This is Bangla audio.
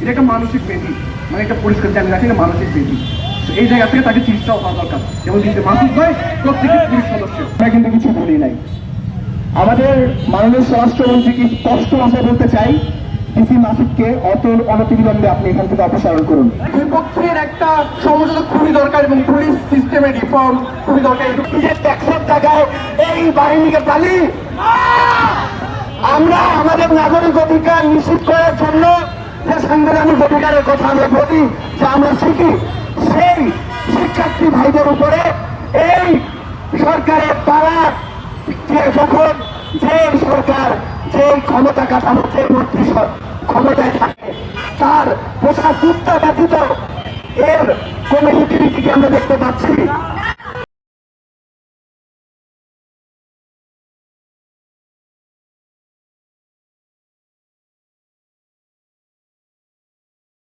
এটা একটা মানসিক ব্যাধি, মানে একটা পরিষ্কার জানি রাখে মানসিক ব্যাধি। এই জায়গা থেকে তাকে চিকিৎসা হওয়া দরকার। এবং কিন্তু মাসুদ ভাই প্রত্যেকের পুলিশ সদস্য, আমরা কিন্তু কিছু বলি নাই। আমাদের মাননীয় স্বরাষ্ট্রমন্ত্রীকে স্পষ্ট ভাষায় বলতে চাই, ডিসি মাসুদকে অনতিবিলম্বে আপনি এখান থেকে অপসারণ করুন। দুই পক্ষের একটা সমঝোতা খুবই দরকার এবং পুলিশ সিস্টেমের রিফর্ম খুবই দরকার। ট্যাক্সের টাকায় এই বাহিনীকে পালি আমরা আমাদের নাগরিক অধিকার নিশ্চিত করার জন্য যে সাংবিধানিক অধিকারের কথা আমরা বলি, যে আমরা শিখি, সেই শিক্ষার্থী ভাইদের উপরে এই সরকারের পাড়ার যখন যে সরকার যে ক্ষমতা কাঠামো যে মন্ত্রী ক্ষমতায় থাকে তার পোশাক কুত্তা ব্যতীত এর কোন ইউটিলিটিকে আমরা দেখতে পাচ্ছি।